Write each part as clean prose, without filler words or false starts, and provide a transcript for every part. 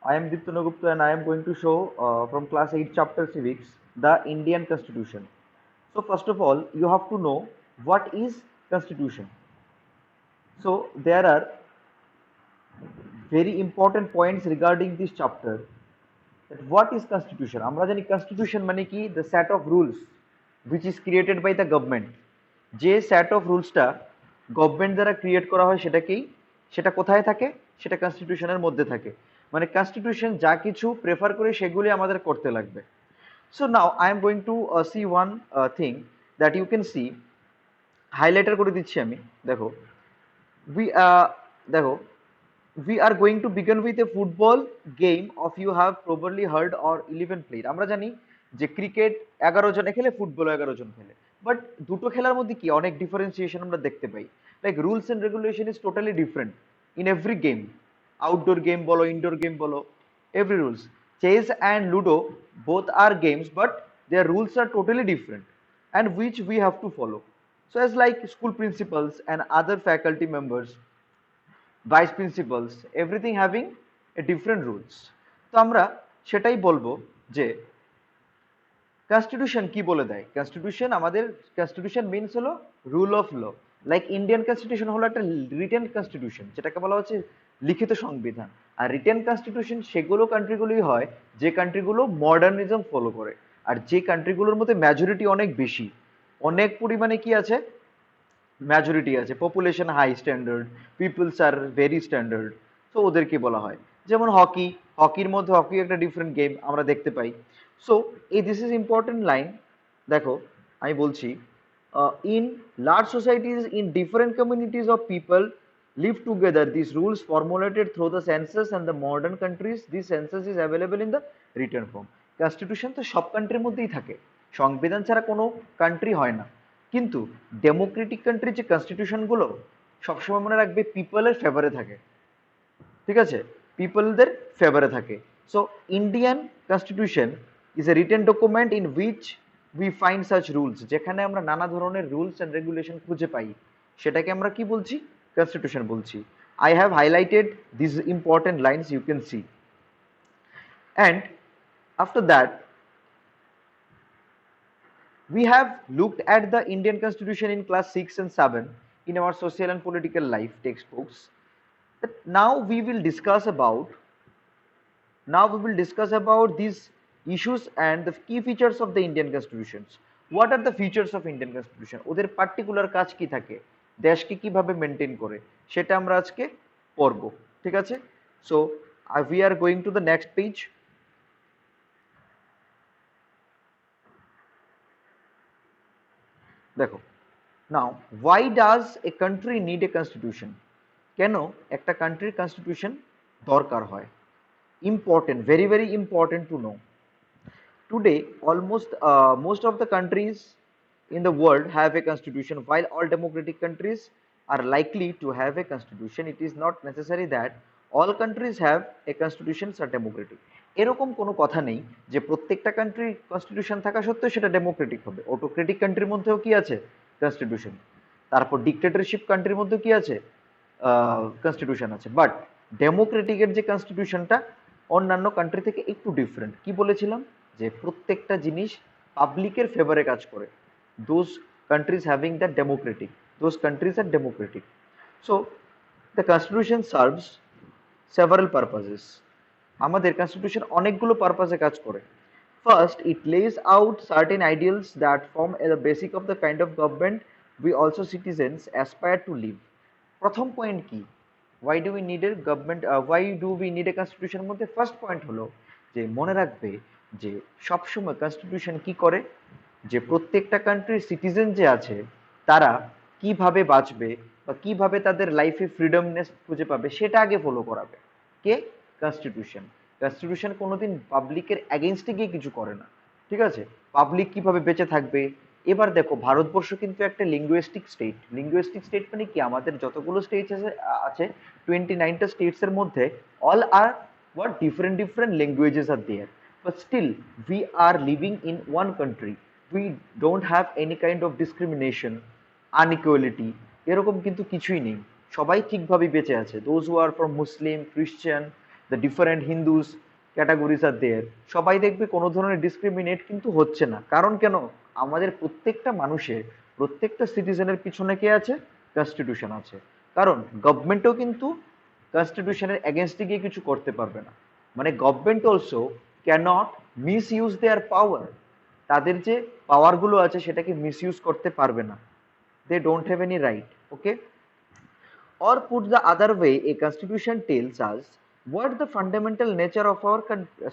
I am Diptana Gupta and I am going to show from class 8 chapter civics the Indian constitution. So first of all you have to know what is constitution. So there are very important points regarding this chapter that what is constitution. আমরা জানি constitution মানে কি the set of rules which is created by the government. যে set of রুলসটা government দ্বারা create করা হয় সেটা কোথায় থাকে, সেটা কনস্টিটিউশনের মধ্যে থাকে। মানে কনস্টিটিউশন যা কিছু প্রেফার করে সেগুলি আমাদের করতে লাগবে। So now I am going to see one thing that you can see, highlighter করে দিচ্ছি আমি। দেখো we দেখো we are going to begin with a football game of you have probably heard or 11 played. আমরা জানি যে cricket 11 জনে খেলে, ফুটবল 11 জন খেলে, বাট দুটো খেলার মধ্যে কি অনেক ডিফারেন্সিয়েশন আমরা দেখতে পাই। Like rules and regulation is totally different in every game, outdoor game বলো, ইনডোর গেম বলো, every rules. Chess and ludo both are games but their rules are totally different and which we have to follow. So as like school principals and other faculty members, vice principals, everything having a different rules. তো আমরা সেটাই বলবো যে constitution কি বলে দেয়। Constitution means হলো rule of law. Like Indian constitution হলো একটা রিটেন কনস্টিটিউশন, যেটাকে বলা হচ্ছে লিখিত সংবিধান। আর রিটেন কনস্টিটিউশন সেগুলো কান্ট্রিগুলোই হয় যে কান্ট্রিগুলো মডার্নিজম ফলো করে, আর যে কান্ট্রিগুলোর মধ্যে মেজরিটি অনেক বেশি, অনেক পরিমাণে কি আছে, মেজরিটি আছে, population high standard, peoples are very standard. So ওদেরকে বলা হয়। যেমন হকির মধ্যে হকি একটা ডিফারেন্ট গেম আমরা দেখতে পাই। সো এই দিস ইজ ইম্পর্টেন্ট লাইন। দেখো আমি বলছি, in large societies in different communities of people live together, this rules formulated through the census and the modern countries this census is available in the return form. Constitution তো সব কান্ট্রির মধ্যেই থাকে, সংবিধান ছাড়া কোনো কান্ট্রি হয় না। কিন্তু ডেমোক্রেটিক কান্ট্রির যে কনস্টিটিউশনগুলো সবসময় মনে রাখবে পিপলের ফেভারে থাকে, ঠিক আছে, পিপলদের ফেভারে থাকে। So Indian constitution is a written document in which we find such rules, যেখানে আমরা নানা ধরনের রুলস অ্যান্ড রেগুলেশন খুঁজে পাই, সেটাকে আমরা কি বলছি, কনস্টিটিউশন বলছি। I have highlighted this important lines, you can see. And after that we have looked at the Indian constitution in class 6 and 7 in our social and political life textbooks. That now we will discuss about these issues and the key features of the Indian constitutions. What are the features of Indian constitution? ওদের particular কাজ কি থাকে, দেশকে কিভাবে maintain করে, সেটা আমরা আজকে পড়ব, ঠিক আছে। So we are going to the next page. দেখো, now why does a country need a constitution, কেন একটা কান্ট্রির কনস্টিটিউশন দরকার হয়। Important, very very important to know. Today almost most of the countries in the world have a constitution. While all democratic countries are likely to have a constitution, it is not necessary that all countries have a constitution are democratic. এরকম কোনো কথা নেই যে প্রত্যেকটা কান্ট্রির constitution থাকা সত্ত্বেও সেটা ডেমোক্রেটিক হবে। অটোক্রেটিক কান্ট্রির মধ্যেও কি আছে, কনস্টিটিউশন। তারপর ডিক্টেটরশিপ কান্ট্রির মধ্যে কি আছে, কনস্টিটিউশন আছে। বাট ডেমোক্রেটিকের যে কনস্টিটিউশনটা অন্যান্য কান্ট্রি থেকে একটু ডিফারেন্ট। কি বলেছিলাম, যে প্রত্যেকটা জিনিস পাবলিকের ফেভারে কাজ করে। Those countries having the democratic, those countries are democratic. So the constitution serves several purposes. আমাদের কনস্টিটিউশন অনেকগুলো পারপাসে কাজ করে। First, it lays out certain ideals that form the basic of the kind of government we also citizens aspire to live. প্রথম point কি, why do we need a government, why do we need a constitution মধ্যে first point হলো যে মনে রাখবে যে সবসময় constitution কি করে, যে প্রত্যেকটা কান্ট্রির সিটিজেন যে আছে তারা কিভাবে বাঁচবে বা কিভাবে তাদের লাইফে ফ্রিডমনেস খুঁজে পাবে সেটা আগে ফলো করাবে। কে, কনস্টিটিউশন। কনস্টিটিউশন কোনোদিন পাবলিকের এগেনস্টে গিয়ে কিছু করে না, ঠিক আছে। পাবলিক কিভাবে বেঁচে থাকবে। এবার দেখো ভারতবর্ষ কিন্তু একটা লিঙ্গুইস্টিক স্টেট। লিঙ্গুইস্টিক স্টেট মানে কি, আমাদের যতগুলো স্টেটস আছে 29টা স্টেটস এর মধ্যে all are what different languages are there, but still we are living in one country. We don't have any kind of discrimination, inequality, এরকম কিন্তু কিছুই নেই। সবাই ঠিকভাবে বেঁচে আছে। those who are from Muslim, Christian, the different Hindus categories are there, সবাই দেখবে কোনো ধরনের ডিসক্রিমিনেট কিন্তু হচ্ছে না। কারণ কেন? আমাদের প্রত্যেকটা মানুষের, প্রত্যেকটা সিটিজেনের পিছনে কে আছে? কনস্টিটিউশন আছে। কারণ গভর্নমেন্টও কিন্তু কনস্টিটিউশনের এগেনস্টে গিয়ে কিছু করতে পারবে না। মানে government also cannot misuse their power. তাদের যে পাওয়ারগুলো আছে সেটাকে মিস ইউজ করতে পারবে না। They don't have any right. Okay, or put the other way, a constitution tells us what the fundamental nature of our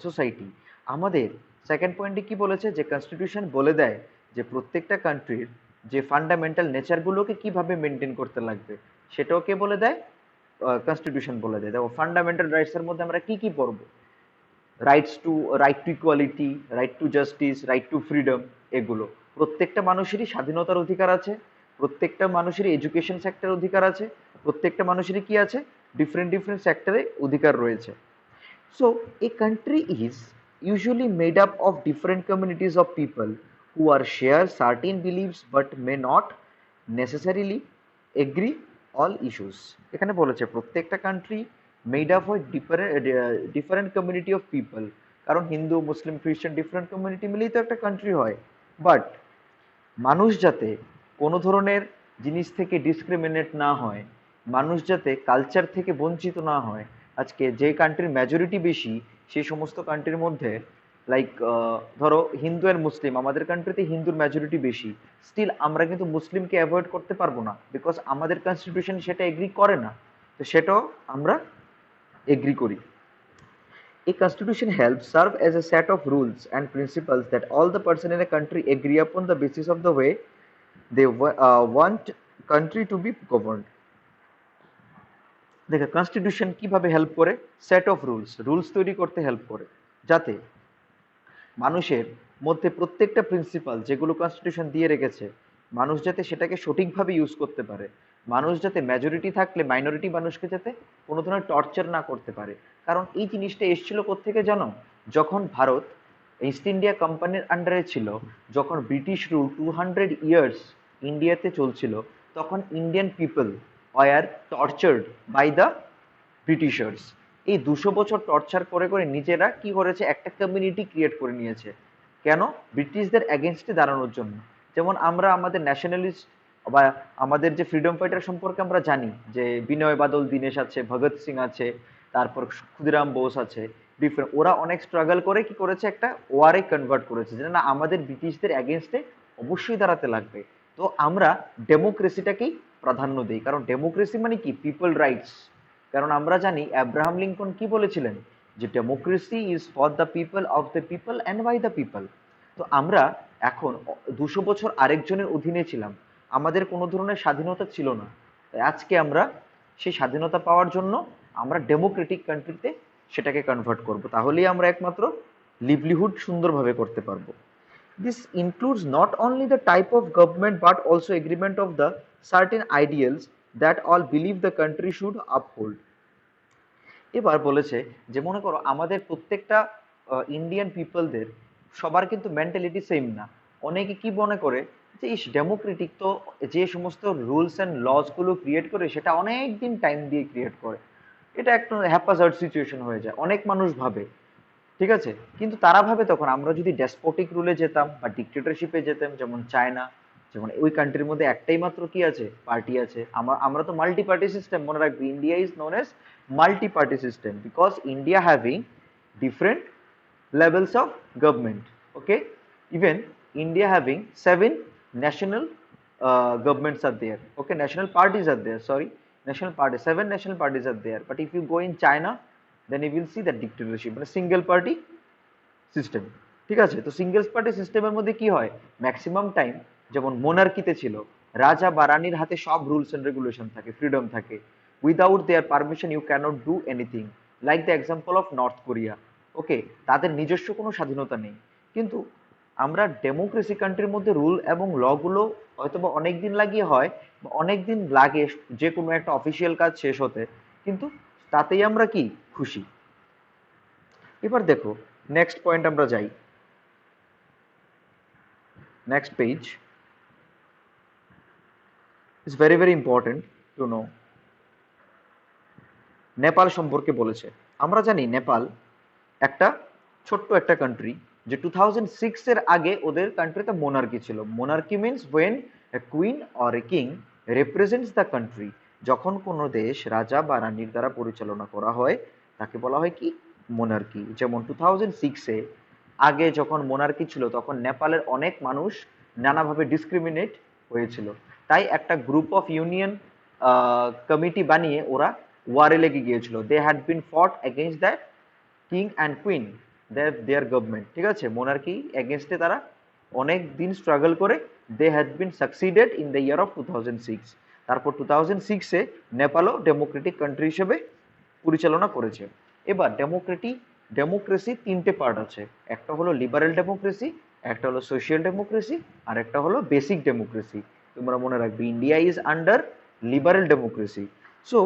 society. আমাদের second পয়েন্টে কি বলেছে? যে কনস্টিটিউশন বলে দেয় যে প্রত্যেকটা কান্ট্রির যে ফান্ডামেন্টাল নেচারগুলোকে কিভাবে মেনটেন করতে লাগবে, সেটাও কে বলে দেয়? কনস্টিটিউশন বলে দেয়। দেখো ফান্ডামেন্টাল রাইটসের মধ্যে আমরা কি কি পড়বো? Right to equality, right to justice, right two freedom. এগুলো প্রত্যেকটা মানুষেরই স্বাধীনতার অধিকার আছে, প্রত্যেকটা মানুষেরই এডুকেশন সেক্টরের অধিকার আছে, প্রত্যেকটা মানুষেরই কি আছে? ডিফারেন্ট ডিফারেন্ট সেক্টরে অধিকার রয়েছে। So a country is usually made up of different communities of people who are share certain beliefs but may not necessarily agree all issues. এখানে বলেছে প্রত্যেকটা কান্ট্রি মেড আপ হয় ডিফারেন্ট কমিউনিটি অফ পিপল। কারণ হিন্দু, মুসলিম, খ্রিস্টান different community মিলেই তো একটা country হয়। বাট মানুষ যাতে কোনো ধরনের জিনিস থেকে ডিসক্রিমিনেট না হয়, মানুষ যাতে কালচার থেকে বঞ্চিত না হয়। আজকে যে কান্ট্রির মেজরিটি বেশি, সেই সমস্ত কান্ট্রির মধ্যে লাইক ধরো হিন্দু অ্যান্ড মুসলিম, আমাদের কান্ট্রিতে হিন্দুর মেজরিটি বেশি, স্টিল আমরা কিন্তু মুসলিমকে অ্যাভয়েড করতে পারবো না, বিকজ আমাদের কনস্টিটিউশন সেটা এগ্রি করে না। তো সেটাও আমরা এগ্রি করি। A constitution helps serve as a set of rules and principles that all the person in a country agree upon the basis of the way they want country to be governed. দেখো constitution কিভাবে help করে? Set of rules তৈরি করতে help করে, যাতে মানুষের মধ্যে প্রত্যেকটা প্রিন্সিপাল যেগুলো কনস্টিটিউশন দিয়ে রেখেছে, মানুষ যাতে সেটাকে সঠিকভাবে ইউজ করতে পারে। মানুষ যাতে মেজরিটি থাকলে মাইনরিটি মানুষকে যাতে কোনো ধরনের টর্চার না করতে পারে। কারণ এই জিনিসটা এসেছিল কোত্থেকে জানো? যখন ভারত ইস্ট ইন্ডিয়া কোম্পানির আন্ডারে ছিল, যখন ব্রিটিশ রুল 200 ইয়ার্স ইন্ডিয়াতে চলছিল, তখন Indian people were tortured by the Britishers. এই 200 বছর টর্চার করে করে নিজেরা কি করেছে? একটা কমিউনিটি ক্রিয়েট করে নিয়েছে। কেন? ব্রিটিশদের এগেনস্টে দাঁড়ানোর জন্য। যেমন আমরা আমাদের ন্যাশনালিস্ট বা আমাদের যে ফ্রিডম ফাইটার সম্পর্কে আমরা জানি, যে বিনয় বাদল দীনেশ আছে, ভগৎ সিং আছে, তারপর ক্ষুদিরাম বোস আছে, ডিফারেন্ট, ওরা অনেক স্ট্রাগল করে কি করেছে? একটা ওয়ারে কনভার্ট করেছে, যে না আমাদের ব্রিটিশদের এগেনস্টে অবশ্যই দাঁড়াতে লাগবে। তো আমরা ডেমোক্রেসিটাকেই প্রাধান্য দিই, কারণ ডেমোক্রেসি মানে কি? People rights. কারণ আমরা জানি অ্যাব্রাহাম লিঙ্কন কি বলেছিলেন? যে democracy is for the people, of the people and by the people. তো আমরা এখন 200 বছর আরেকজনের অধীনে ছিলাম, আমাদের কোনো ধরনের স্বাধীনতা ছিল না। তাই আজকে আমরা সেই স্বাধীনতা পাওয়ার জন্য আমরা ডেমোক্রেটিক কান্ট্রিতে সেটাকে কনভার্ট করব, তাহলেই আমরা একমাত্র লিভলিহুড সুন্দরভাবে করতে পারবো। This includes not only the type of government but also agreement of the certain ideals that all believe the country should uphold. এবার বলেছে যে মনে করো আমাদের প্রত্যেকটা ইন্ডিয়ান পিপলদের সবার কিন্তু মেন্টালিটি সেম না। অনেকে কি মনে করে যে ইস ডেমোক্রেটিক তো, যে সমস্ত রুলস অ্যান্ড লসগুলো ক্রিয়েট করে সেটা অনেক দিন টাইম দিয়ে ক্রিয়েট করে, এটা একটা হ্যাপাজার্ড সিচুয়েশন হয়ে যায়, অনেক মানুষ ভাবে। ঠিক আছে, কিন্তু তারা ভাবে তখন আমরা যদি ডেসপোটিক রুলে যেতাম বা ডিক্টেটরশিপে যেতাম, যেমন চায়না, যেমন ওই কান্ট্রির মধ্যে একটাই মাত্র কি আছে? পার্টি আছে। আমরা তো মাল্টি পার্টি সিস্টেম, মনে রাখবি India is known as multi party system because India having different levels of government. Okay, even India having 7 national governments are there. Okay, national parties are there, sorry, national parties, 7 national parties are there. But if you go in China, then you will see that dictatorship, মানে single party system. ঠিক আছে, তো single party সিস্টেমের মধ্যে কি হয়? Maximum time যেমন মোনার্কিতে ছিল, রাজা বা রানীর হাতে সব রুলস এন্ড রেগুলেশন থাকে, ফ্রিডম থাকে। Without their permission you cannot do anything, like the example of North Korea. Okay, তাদের নিজস্ব কোনো স্বাধীনতা নেই। কিন্তু আমরা ডেমোক্রেসি কান্ট্রির মধ্যে রুল এবং লগুলো হয়তো বা অনেক দিন লাগিয়ে হয়, বা অনেক দিন লাগে যে কোনো একটা অফিসিয়াল কাজ শেষ হতে, কিন্তু তাতেই আমরা কি খুশি। এবার দেখো নেক্সট পয়েন্ট আমরা যাই, next page is very very important to no. Nepal সম্পর্কে বলেছে। আমরা জানি নেপাল একটা ছোট্ট একটা কান্ট্রি, যে 2006 এর আগে ওদের কান্ট্রিতে মোনার্কি ছিল। Monarchy means when a queen or a king represents the country. যখন কোনো দেশ রাজা বা রানীর দ্বারা পরিচালনা করা হয় তাকে বলা হয় কি, মোনার্কি। যেমন 2006-এ আগে যখন মোনার্কি ছিল তখন নেপালের অনেক মানুষ নানাভাবে ডিসক্রিমিনেট হয়েছিল। তাই একটা গ্রুপ অফ ইউনিয়ন কমিটি বানিয়ে ওরা ওয়ারে লেগে গিয়েছিল। দে had been fought against that king and queen, their government. ঠিক আছে, মোনার্কি এগেনস্টে তারা অনেক দিন স্ট্রাগল করে they had been succeeded in the year of 2006। তারপর 2006-এ নেপালও ডেমোক্রেটিক কান্ট্রি হিসেবে পরিচালনা করেছে। এবার ডেমোক্রেসি তিনটে পার্ট আছে, একটা হলো লিবারেল ডেমোক্রেসি, একটা হলো সোশ্যাল ডেমোক্রেসি, আর একটা হলো বেসিক ডেমোক্রেসি। তোমরা মনে রাখবে India is under liberal democracy. So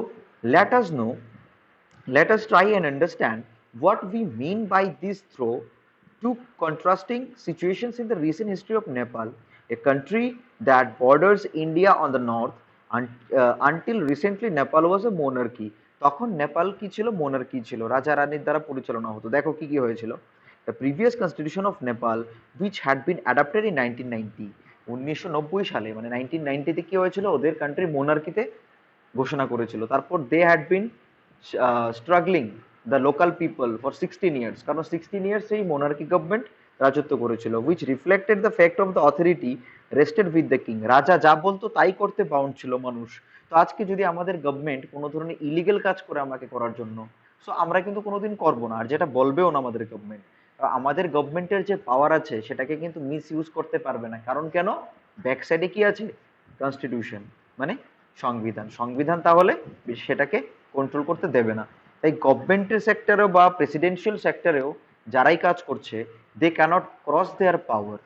let us no, let us try and understand what we mean by these through two contrasting situations in the recent history of Nepal, a country that borders India on the north, until recently Nepal was a monarchy. তখন নেপাল কি ছিল, monarchy ছিল, রাজা রানীর দ্বারা পরিচালনা হতো। দেখো কি কি হয়েছিল। The previous constitution of Nepal, which had been adopted in 1990, 1990 সালে, মানে 1990-তে কি হয়েছিল, ওদের কান্ট্রি মোনার্কিতে ঘোষণা করেছিল। তারপর they had been struggling the local people for 16 years, কারণ 16 ইয়ার্স এই মোনার্কি গভর্নমেন্ট রাজত্ব করেছিল, which reflected the fact of the authority rested with the king. রাজা যা বলতো তাই করতে বাউন্ড ছিল মানুষ। তো আজকে যদি আমাদের গভর্নমেন্ট কোনো ধরনের ইলিগেল কাজ করে আমাকে করার জন্য, সো আমরা কিন্তু কোনোদিন করবো না, আর যেটা বলবেও না আমাদের গভর্নমেন্ট। আমাদের গভর্নমেন্টের যে পাওয়ার আছে সেটাকে কিন্তু মিস ইউজ করতে পারবে না, কারণ কেন, ব্যাক সাইডে কি আছে, কনস্টিটিউশন, মানে সংবিধান। সংবিধান তাহলে সেটাকে কন্ট্রোল করতে দেবে না। তাই গভর্নমেন্টের সেক্টরেও বা প্রেসিডেন্সিয়াল সেক্টরেও যারাই কাজ করছে, they cannot cross their power.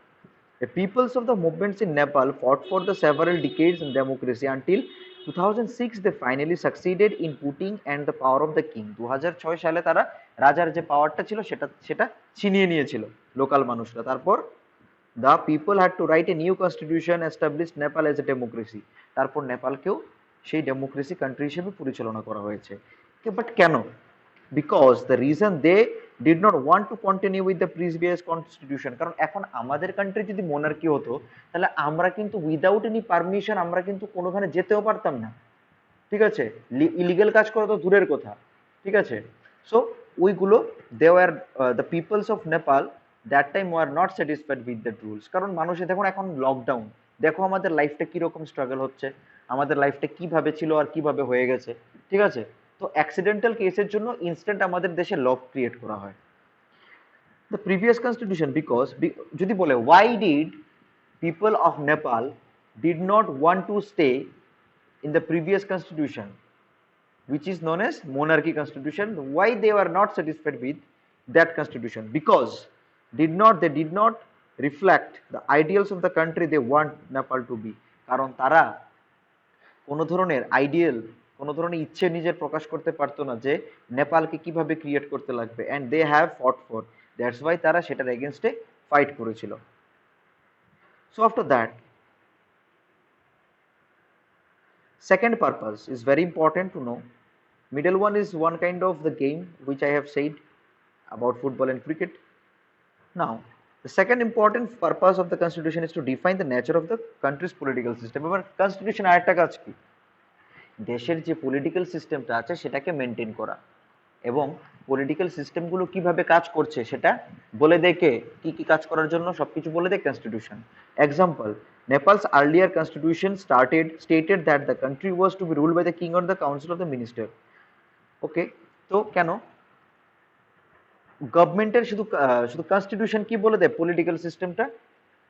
The peoples of the movements in Nepal fought for the several decades in democracy until 2006 they finally succeeded in putting and the power of the king। 2006 সালে তারা রাজার যে পাওয়ারটা ছিল সেটা সেটা ছিনিয়ে নিয়েছিল লোকাল মানুষরা। তারপর the people had to write a new constitution, established Nepal as a democracy। তারপর নেপালকেও সেই ডেমোক্রেসি কান্ট্রি হিসেবে পরিচালনা করা হয়েছে। বাট কেন, because the reason they did not want to continue with the previous constitution. কারণ এখন আমাদের কান্ট্রি যদি মোনার্কি হতো তাহলে আমরা কিন্তু উইদাউট এনি পারমিশন আমরা কিন্তু কোনোখানে যেতেও পারতাম না। ঠিক আছে, ইলিগেল কাজ করা তো দূরের কথা। ঠিক আছে, সো ওইগুলো they were the peoples of Nepal that time were not satisfied with the rules. কারণ মানুষের দেখুন এখন লকডাউন, দেখো আমাদের লাইফটা কীরকম স্ট্রাগল হচ্ছে, আমাদের লাইফটা কিভাবে ছিল আর কিভাবে হয়ে গেছে। ঠিক আছে, তো অ্যাক্সিডেন্টাল কেসের জন্য ইনস্ট্যান্ট আমাদের দেশে ল ক্রিয়েট করা হয়। দ্য প্রিভিয়াস কনস্টিটিউশন বিকজ, যদি বলে why did people of Nepal did not want to stay in the previous constitution, which is known as monarchy constitution, why they were not satisfied with that constitution, because they did not reflect the ideals of the country they want Nepal to be। কারণ তারা কোনো ধরনের ideal, কোনো ধরনের ইচ্ছে নিজের প্রকাশ করতে পারতো না যে নেপালকে কিভাবে ক্রিয়েট করতে লাগবে, and they have fought for, that's why তারা সেটার এগেনস্টে ফাইট করেছিল। So after that, second purpose is very important to know. Middle one is one kind of the game which I have said about football and cricket. Now, the second important purpose of the constitution is to define the nature of the country's political system। এবার constitution আরেকটা কাজ কি, দেশের যে political সিস্টেমটা আছে সেটাকে maintain করা, এবং পলিটিক্যাল সিস্টেমগুলো কিভাবে কাজ করছে সেটা বলে দেয় কে, কি কি কাজ করার জন্য সবকিছু বলে দেয় constitution. Example, Nepal's earlier constitution stated that the country was to be ruled by the king or the council of the minister। ওকে, তো কেন গভর্নমেন্টের শুধু শুধু কনস্টিটিউশন কি বলে দেয়, পলিটিক্যাল সিস্টেমটা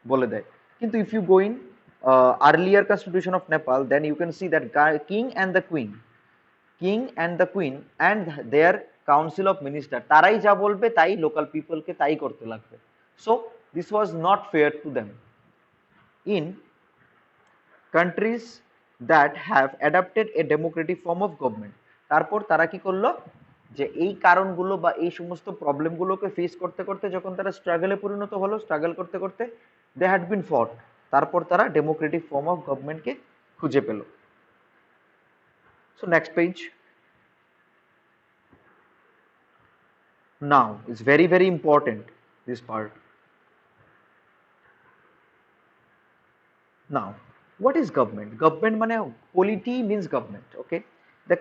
বলে দেয়। কিন্তু if you go in earlier constitution of Nepal, then you can see that king and the queen, and their council of minister, তারাই যা বলবে তাই লোকাল পিপলকে তাই করতে লাগবে। So this was not fair to them in countries that have adopted a democratic form of government। তারপর তারা কি করলো, যে এই কারণগুলো বা এই সমস্ত প্রবলেমগুলোকে ফেস করতে করতে যখন তারা স্ট্রাগলে পরিণত হলো, স্ট্রাগল করতে করতে দে হ্যাড বিন ফট, তারপর তারা ডেমোক্রেটিক ফর্ম অফ গভর্নমেন্টকে খুঁজে পেল। So next page, Now it's very important, this part. Now what is government? Government মানে polity means government, okay? The